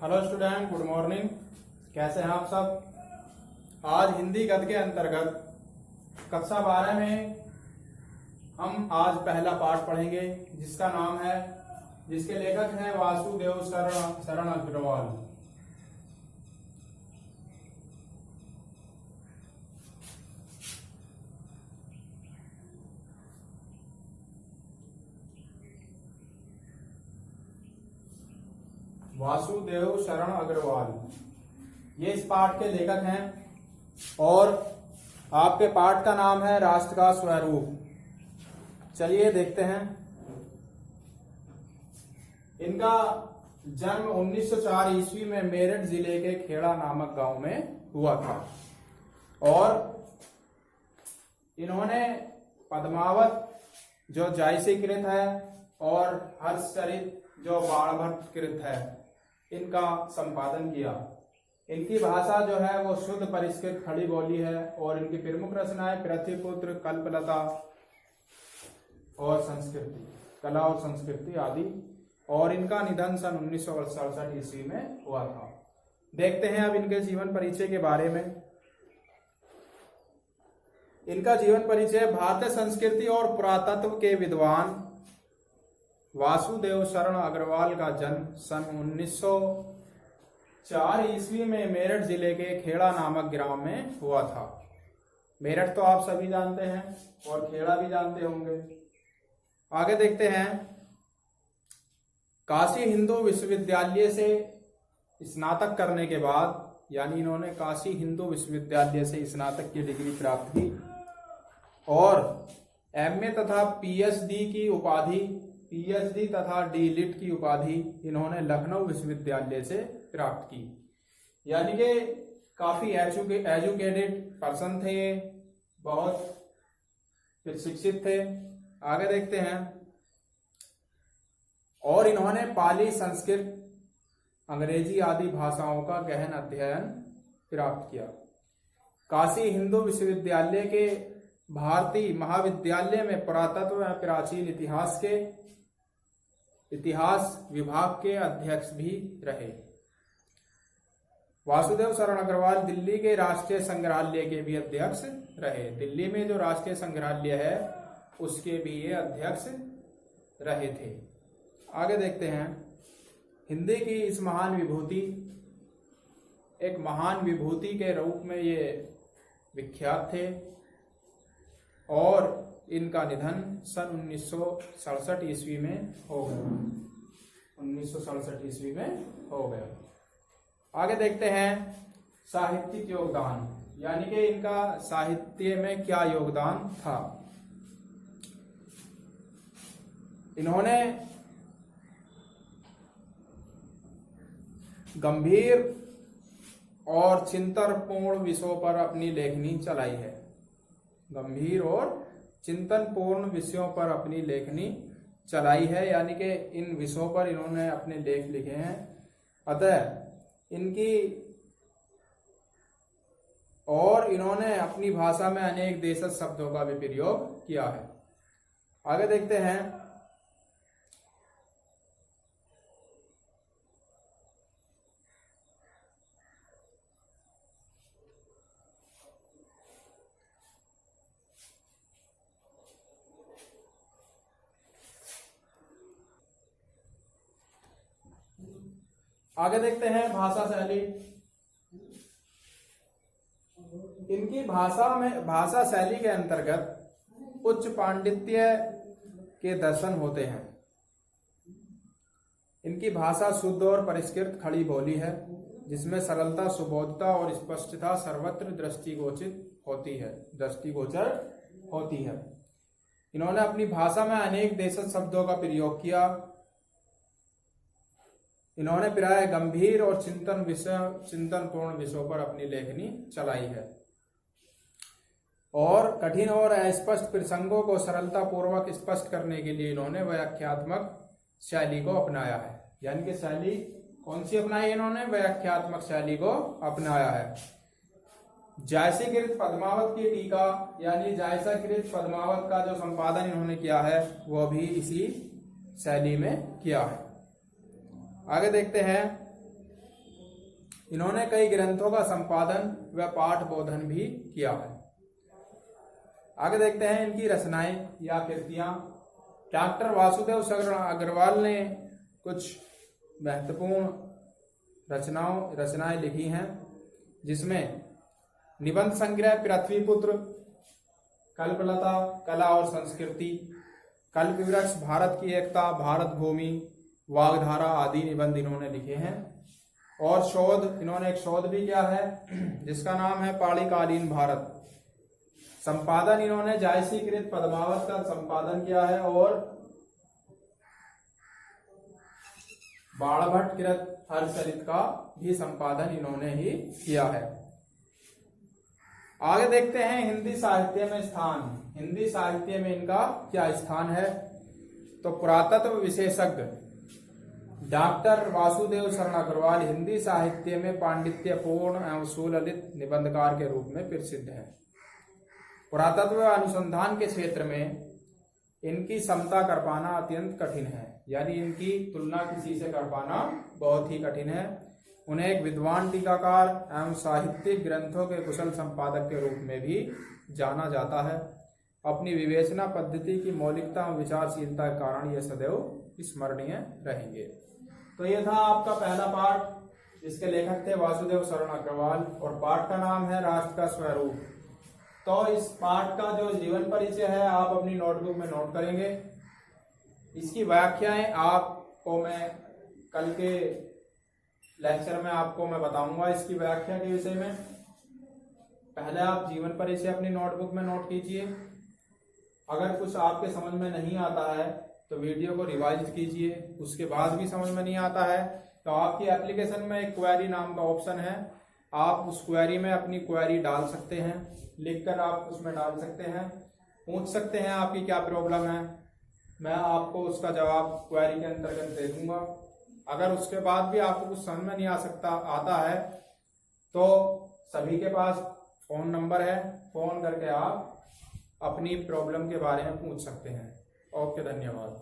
Hello student, good morning. कैसे हैं आप सब। आज हिंदी गद्य के अंतर्गत कक्षा 12 में हम आज पहला पाठ पढ़ेंगे जिसका नाम है, जिसके लेखक हैं वासुदेव शरण अग्रवाल। वासुदेव शरण अग्रवाल ये इस पाठ के लेखक हैं और आपके पाठ का नाम है राष्ट्र का स्वरूप। चलिए देखते हैं। इनका जन्म 1904 ईस्वी में मेरठ जिले के खेड़ा नामक गांव में हुआ था और इन्होंने पद्मावत जो जायसी कृत है और हर्षचरित जो बाणभट्ट कृत है, इनका संपादन किया। इनकी भाषा जो है वो शुद्ध परिष्कृत खड़ी बोली है और इनकी प्रमुख रचनाएं पृथ्वीपुत्र, कल्पलता और संस्कृति, कला और संस्कृति आदि। और इनका निधन सन 1967 ईस्वी में हुआ था। देखते हैं अब इनके जीवन परिचय के बारे में। इनका जीवन परिचय। भारतीय संस्कृति और पुरातत्व के विद्वान वासुदेव शरण अग्रवाल का जन्म सन 1904 ईस्वी में मेरठ जिले के खेड़ा नामक ग्राम में हुआ था। मेरठ तो आप सभी जानते हैं और खेड़ा भी जानते होंगे। आगे देखते हैं। काशी हिंदू विश्वविद्यालय से स्नातक करने के बाद, यानी इन्होंने काशी हिंदू विश्वविद्यालय से स्नातक की डिग्री प्राप्त की और एमए तथा पीएचडी तथा डीलिट की उपाधि इन्होंने लखनऊ विश्वविद्यालय से प्राप्त की। यानी कि काफी एजुकेटेड पर्सन थे ये, बहुत शिक्षित थे। आगे देखते हैं। और इन्होंने पाली, संस्कृत, अंग्रेजी आदि भाषाओं का गहन अध्ययन प्राप्त किया। काशी हिंदू विश्वविद्यालय के भारतीय महाविद्यालय में पुरातत्व एवं प्राचीन इतिहास विभाग के अध्यक्ष भी रहे। वासुदेव शरण अग्रवाल दिल्ली के राष्ट्रीय संग्रहालय के भी अध्यक्ष रहे। दिल्ली में जो राष्ट्रीय संग्रहालय है उसके भी ये अध्यक्ष रहे थे। आगे देखते हैं। हिंदी की इस महान विभूति, एक महान विभूति के रूप में ये विख्यात थे और इनका निधन सन 1967 ईस्वी में हो गया। 1967 ईस्वी में हो गया। आगे देखते हैं। साहित्यिक योगदान, यानी कि इनका साहित्य में क्या योगदान था। इन्होंने गंभीर और चिंतनपूर्ण विषयों पर अपनी लेखनी चलाई है। गंभीर और चिंतनपूर्ण विषयों पर अपनी लेखनी चलाई है, यानी कि इन विषयों पर इन्होंने अपने लेख लिखे हैं। अतः इन्होंने अपनी भाषा में अनेक देशज शब्दों का भी प्रयोग किया है। आगे देखते हैं। आगे देखते हैं भाषा शैली। इनकी भाषा शैली के अंतर्गत उच्च पांडित्य के दर्शन होते हैं। इनकी भाषा शुद्ध और परिष्कृत खड़ी बोली है जिसमें सरलता, सुबोधता और स्पष्टता सर्वत्र दृष्टिगोचर होती है। इन्होंने अपनी भाषा में अनेक देशज शब्दों का प्रयोग किया। इन्होंने प्राय गंभीर और चिंतनपूर्ण विषयों पर अपनी लेखनी चलाई है और कठिन और अस्पष्ट प्रसंगों को सरलता पूर्वक स्पष्ट करने के लिए इन्होंने व्याख्यात्मक शैली को अपनाया है। यानी कि शैली कौन सी अपनाई इन्होंने? व्याख्यात्मक शैली को अपनाया है। जायसीकृत पद्मावत की टीका, यानी जायसीकृत पद्मावत का जो संपादन इन्होंने किया है वो भी इसी शैली में किया है। आगे देखते हैं। इन्होंने कई ग्रंथों का संपादन व पाठ बोधन भी किया है। आगे देखते हैं इनकी रचनाएं या कृतियां। डॉक्टर वासुदेव अग्रवाल ने कुछ महत्वपूर्ण रचनाएं लिखी हैं, जिसमें निबंध संग्रह पृथ्वीपुत्र, कल्पलता, कला और संस्कृति, कल्पवृक्ष, भारत की एकता, भारत भूमि, वाग्धारा आदि निबंध इन्होंने लिखे हैं। और शोध, इन्होंने एक शोध भी किया है जिसका नाम है पाणिकालीन भारत। संपादन इन्होंने जायसी कृत पद्मावत का संपादन किया है और बाणभट्ट कृत हर्षचरित का भी संपादन इन्होंने ही किया है। आगे देखते हैं हिंदी साहित्य में स्थान। हिंदी साहित्य में इनका क्या स्थान है? तो पुरातत्व विशेषज्ञ डॉक्टर वासुदेव शरण अग्रवाल हिंदी साहित्य में पांडित्यपूर्ण एवं सुललित निबंधकार के रूप में प्रसिद्ध है। पुरातत्व अनुसंधान के क्षेत्र में इनकी समता कर पाना अत्यंत कठिन है, यानी इनकी तुलना किसी से कर पाना बहुत ही कठिन है। उन्हें एक विद्वान टीकाकार एवं साहित्यिक ग्रंथों के कुशल संपादक के रूप में भी जाना जाता है। अपनी विवेचना पद्धति की मौलिकता और विचारशीलता के कारण ये सदैव स्मरणीय रहेंगे। तो ये था आपका पहला पाठ, जिसके लेखक थे वासुदेव शरण अग्रवाल, और पाठ का नाम है राष्ट्र का स्वरूप। तो इस पाठ का जो जीवन परिचय है आप अपनी नोटबुक में नोट करेंगे। इसकी व्याख्याएं आपको मैं कल के लेक्चर में आपको मैं बताऊंगा इसकी व्याख्या के विषय में। पहले आप जीवन परिचय अपनी नोटबुक में नोट कीजिए। अगर कुछ आपके समझ में नहीं आता है तो वीडियो को रिवाइज कीजिए। उसके बाद भी समझ में नहीं आता है तो आपकी एप्लीकेशन में एक क्वेरी नाम का ऑप्शन है, आप उस क्वेरी में अपनी क्वेरी डाल सकते हैं, लिखकर आप उसमें डाल सकते हैं, पूछ सकते हैं आपकी क्या प्रॉब्लम है, मैं आपको उसका जवाब क्वेरी के अंतर्गत दे दूंगा। अगर उसके बाद भी आपको कुछ समझ में नहीं आता है तो सभी के पास फोन नंबर है, फोन करके आप अपनी प्रॉब्लम के बारे में पूछ सकते हैं। ओके, धन्यवाद।